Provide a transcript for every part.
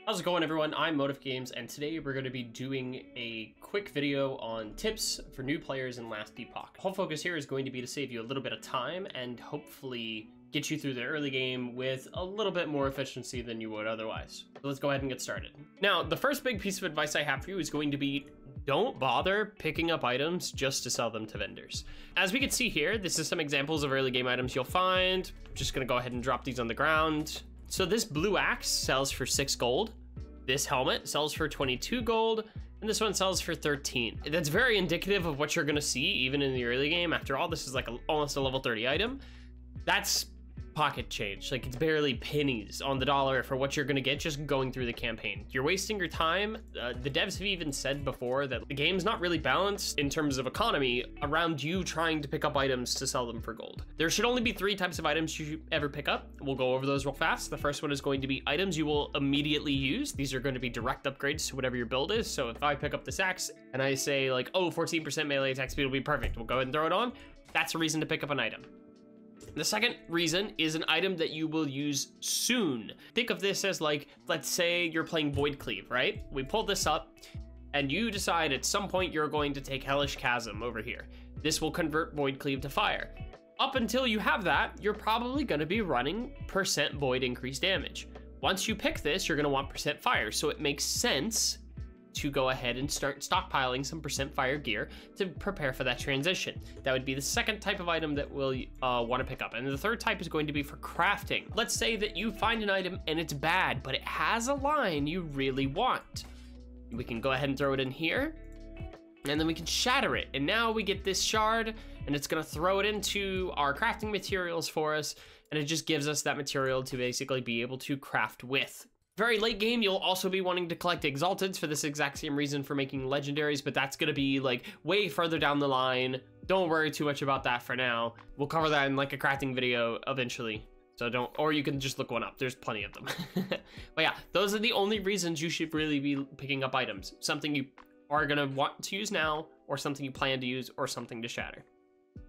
How's it going, everyone? I'm Motive Games, and today we're going to be doing a quick video on tips for new players in Last Epoch. The whole focus here is going to be to save you a little bit of time and hopefully get you through the early game with a little bit more efficiency than you would otherwise. So let's go ahead and get started. Now, the first big piece of advice I have for you is going to be don't bother picking up items just to sell them to vendors. As we can see here, this is some examples of early game items you'll find. I'm just going to go ahead and drop these on the ground. So this blue axe sells for 6 gold. This helmet sells for 22 gold, and this one sells for 13. That's very indicative of what you're gonna see even in the early game. After all, this is like almost a level 30 item. That's pocket change. Like, it's barely pennies on the dollar for what you're gonna get just going through the campaign. You're wasting your time. The devs have even said before that the game's not really balanced in terms of economy around you trying to pick up items to sell them for gold. There should only be 3 types of items you should ever pick up. We'll go over those real fast. The first one is going to be items you will immediately use. These are going to be direct upgrades to whatever your build is. So if I pick up this axe and I say like, oh, 14% melee attack speed will be perfect, we'll go ahead and throw it on. That's a reason to pick up an item. The second reason is an item that you will use soon. Think of this as like, let's say you're playing Void Cleave, right? We pull this up and you decide at some point you're going to take Hellish Chasm over here. This will convert Void Cleave to fire. Up until you have that, you're probably gonna be running % Void increased damage. Once you pick this, you're gonna want % fire. So it makes sense to go ahead and start stockpiling some % fire gear to prepare for that transition. That would be the second type of item that we'll want to pick up. And the third type is going to be for crafting. Let's say that you find an item and it's bad, but it has a line you really want. We can go ahead and throw it in here, and then we can shatter it. And now we get this shard, and it's gonna throw it into our crafting materials for us, and it just gives us that material to basically be able to craft with. Very late game, you'll also be wanting to collect Exalteds for this exact same reason for making legendaries, but that's gonna be like way further down the line. Don't worry too much about that for now. We'll cover that in like a crafting video eventually. So don't, or you can just look one up. There's plenty of them. But yeah, those are the only reasons you should really be picking up items. Something you are gonna want to use now, or something you plan to use, or something to shatter.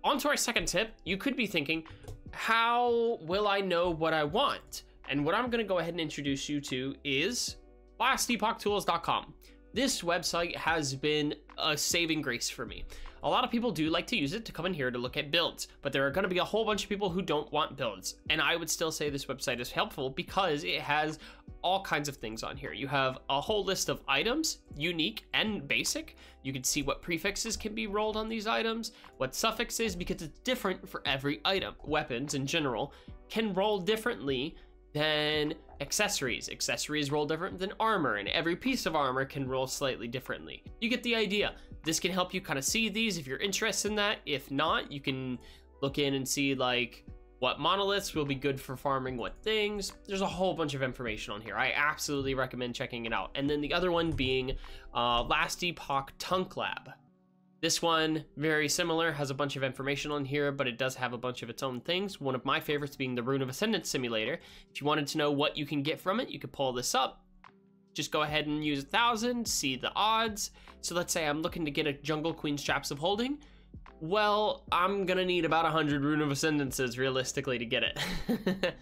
On to our second tip. You could be thinking, how will I know what I want? And what I'm gonna go ahead and introduce you to is lastepochtools.com. This website has been a saving grace for me. A lot of people do like to use it to come in here to look at builds, but there are gonna be a whole bunch of people who don't want builds. And I would still say this website is helpful because it has all kinds of things on here. You have a whole list of items, unique and basic. You can see what prefixes can be rolled on these items, what suffixes, because it's different for every item. Weapons in general can roll differently than accessories. Accessories roll different than armor, and every piece of armor can roll slightly differently. You get the idea. This can help you kind of see these if you're interested in that. If not, you can look in and see like what monoliths will be good for farming what things. There's a whole bunch of information on here. I absolutely recommend checking it out. And then the other one being Last Epoch Tunk Lab. This one, very similar, has a bunch of information on here, but it does have a bunch of its own things. One of my favorites being the Rune of Ascendance Simulator. If you wanted to know what you can get from it, you could pull this up. Just go ahead and use 1,000, see the odds. So let's say I'm looking to get a Jungle Queen's Chaps of Holding. Well, I'm gonna need about 100 Rune of Ascendances realistically to get it.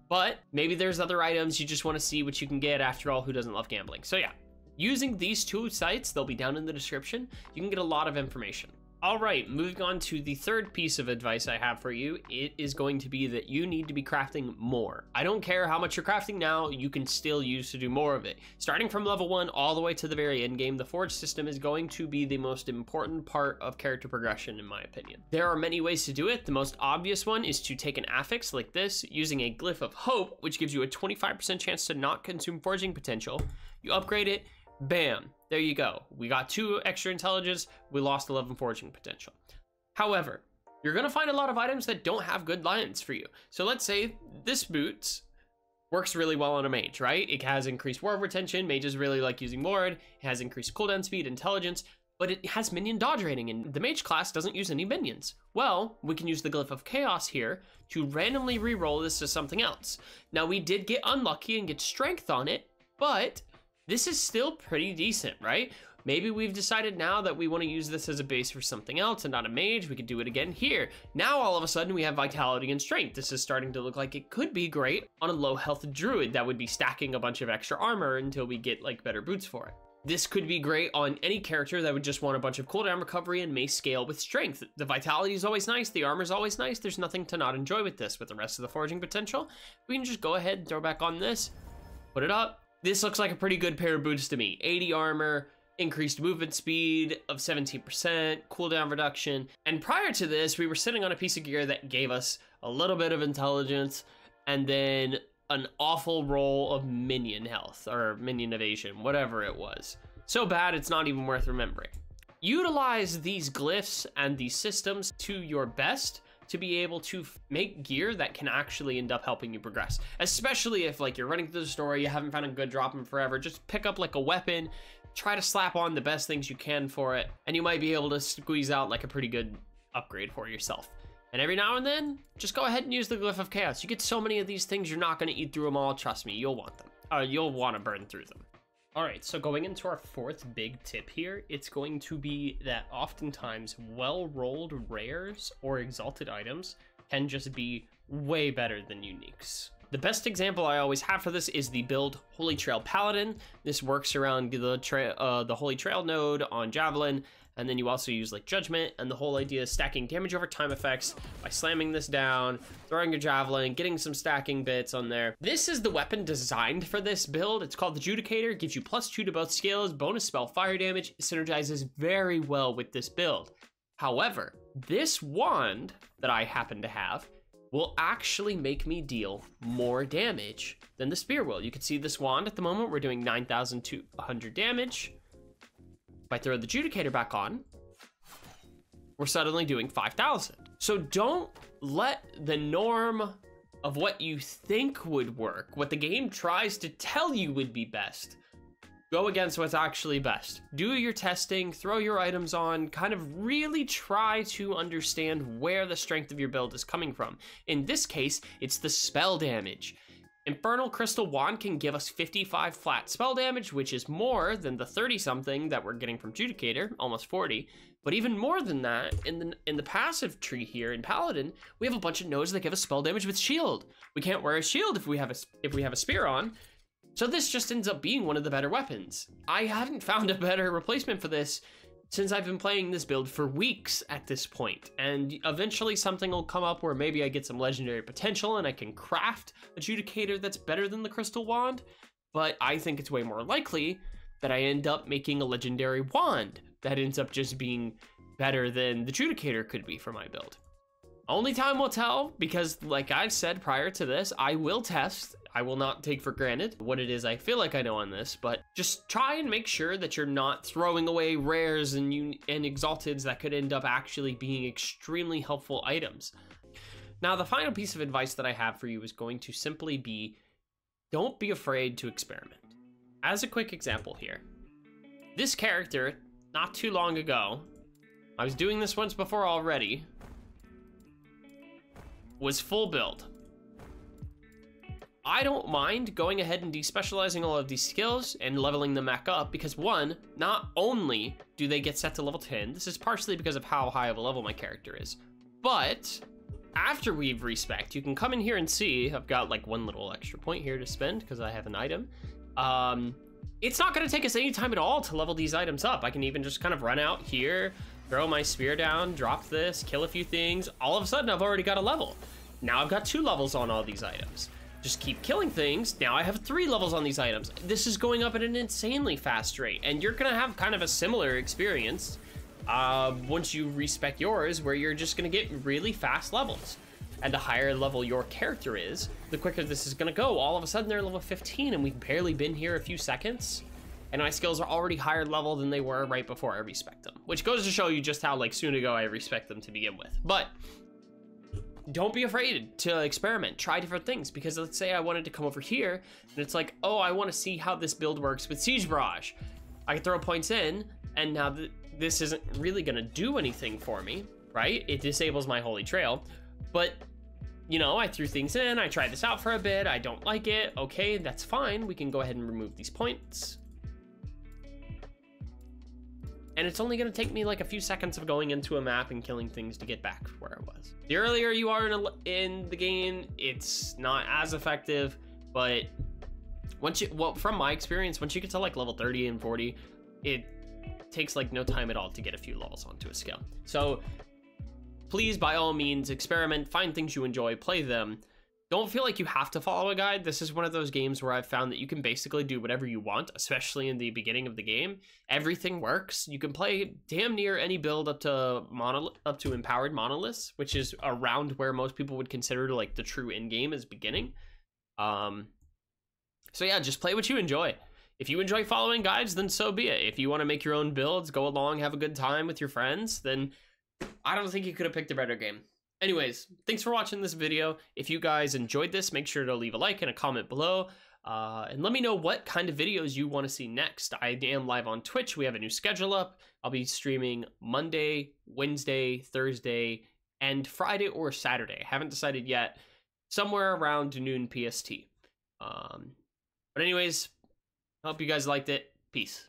But maybe there's other items you just wanna see what you can get. After all, who doesn't love gambling? So yeah. Using these 2 sites, they'll be down in the description, you can get a lot of information. All right, moving on to the third piece of advice I have for you, it is going to be that you need to be crafting more. I don't care how much you're crafting now, you can still use to do more of it. Starting from level 1 all the way to the very end game, the forge system is going to be the most important part of character progression, in my opinion. There are many ways to do it. The most obvious one is to take an affix like this, using a Glyph of Hope, which gives you a 25% chance to not consume forging potential. You upgrade it, bam, there you go. We got 2 extra intelligence, we lost 11 forging potential. However, you're gonna find a lot of items that don't have good lines for you. So let's say this boots works really well on a mage, right? It has increased ward retention, mages really like using ward, it has increased cooldown speed, intelligence, but it has minion dodge rating, and the mage class doesn't use any minions. Well, we can use the Glyph of Chaos here to randomly re-roll this to something else. Now, we did get unlucky and get strength on it, but this is still pretty decent, right? Maybe we've decided now that we want to use this as a base for something else and not a mage. We could do it again here. Now, all of a sudden, we have vitality and strength. This is starting to look like it could be great on a low health druid that would be stacking a bunch of extra armor until we get like better boots for it. This could be great on any character that would just want a bunch of cooldown recovery and may scale with strength. The vitality is always nice. The armor is always nice. There's nothing to not enjoy with this. With the rest of the foraging potential, we can just go ahead and throw back on this, put it up. This looks like a pretty good pair of boots to me. 80 armor, increased movement speed of 17%, cooldown reduction. And prior to this, we were sitting on a piece of gear that gave us a little bit of intelligence and then an awful roll of minion health or minion evasion, whatever it was. So bad, it's not even worth remembering. Utilize these glyphs and these systems to your best to be able to make gear that can actually end up helping you progress. Especially if like you're running through the story, you haven't found a good drop in forever, just pick up like a weapon, try to slap on the best things you can for it, and you might be able to squeeze out like a pretty good upgrade for yourself. And every now and then, just go ahead and use the Glyph of Chaos. You get so many of these things, you're not gonna eat through them all, trust me, you'll want them. You'll wanna burn through them. All right, so going into our fourth big tip here, it's going to be that oftentimes well-rolled rares or exalted items can just be way better than uniques. The best example I always have for this is the build Holy Trail Paladin. This works around the Holy Trail node on Javelin, and then you also use like Judgment, and the whole idea is stacking damage over time effects by slamming this down, throwing your Javelin, getting some stacking bits on there. This is the weapon designed for this build. It's called the Judicator, gives you +2 to both skills, bonus spell fire damage. It synergizes very well with this build. However, this wand that I happen to have will actually make me deal more damage than the spear will. You can see this wand at the moment, we're doing 9,200 damage. If I throw the Judicator back on, we're suddenly doing 5,000. So don't let the norm of what you think would work, what the game tries to tell you would be best, go against what's actually best. Do your testing, throw your items on, kind of really try to understand where the strength of your build is coming from. In this case, it's the spell damage. Infernal Crystal Wand can give us 55 flat spell damage, which is more than the 30-something that we're getting from Judicator, almost 40. But even more than that, in the passive tree here in Paladin, we have a bunch of nodes that give us spell damage with shield. We can't wear a shield if we have a spear on. So this just ends up being one of the better weapons. I haven't found a better replacement for this since I've been playing this build for weeks at this point. And eventually something will come up where maybe I get some legendary potential and I can craft a Judicator that's better than the Crystal Wand. But I think it's way more likely that I end up making a legendary wand that ends up just being better than the Judicator could be for my build. Only time will tell, because like I've said prior to this, I will test. I will not take for granted what it is I feel like I know on this, but just try and make sure that you're not throwing away rares and exalteds that could end up actually being extremely helpful items. Now, the final piece of advice that I have for you is going to simply be, don't be afraid to experiment. As a quick example here, this character, not too long ago, I was doing this once before already, was full build. I don't mind going ahead and despecializing all of these skills and leveling them back up because one, not only do they get set to level 10, this is partially because of how high of a level my character is, but after we've respect, you can come in here and see, I've got like one little extra point here to spend because I have an item. It's not gonna take us any time at all to level these items up. I can even just kind of run out here, throw my spear down, drop this, kill a few things. All of a sudden I've already got a level. Now I've got 2 levels on all these items. Just keep killing things. Now I have 3 levels on these items. This is going up at an insanely fast rate, and you're gonna have kind of a similar experience once you respec yours, where you're just gonna get really fast levels. And the higher level your character is, the quicker this is gonna go. All of a sudden they're level 15 and we've barely been here a few seconds, and my skills are already higher level than they were right before I respec them, which goes to show you just how like soon ago I respec them to begin with. But don't be afraid to experiment, try different things, because let's say I wanted to come over here and it's like, oh, I want to see how this build works with Siege Barrage. I can throw points in, and now this isn't really gonna do anything for me, right? It disables my Holy Trail, but you know, I threw things in, I tried this out for a bit, I don't like it, okay, that's fine, we can go ahead and remove these points. And it's only going to take me like a few seconds of going into a map and killing things to get back where I was. The earlier you are in the game, it's not as effective, but well, from my experience, once you get to like level 30 and 40, it takes like no time at all to get a few levels onto a skill. So please, by all means, experiment, find things you enjoy, play them. Don't feel like you have to follow a guide. This is one of those games where I've found that you can basically do whatever you want, especially in the beginning of the game. Everything works. You can play damn near any build up to empowered monoliths, which is around where most people would consider like the true end game is beginning. So yeah, just play what you enjoy. If you enjoy following guides, then so be it. If you want to make your own builds, go along, have a good time with your friends, then I don't think you could have picked a better game. Anyways, thanks for watching this video. If you guys enjoyed this, make sure to leave a like and a comment below. And let me know what kind of videos you want to see next. I am live on Twitch. We have a new schedule up. I'll be streaming Monday, Wednesday, Thursday, and Friday or Saturday. I haven't decided yet. Somewhere around noon PST. But anyways, I hope you guys liked it. Peace.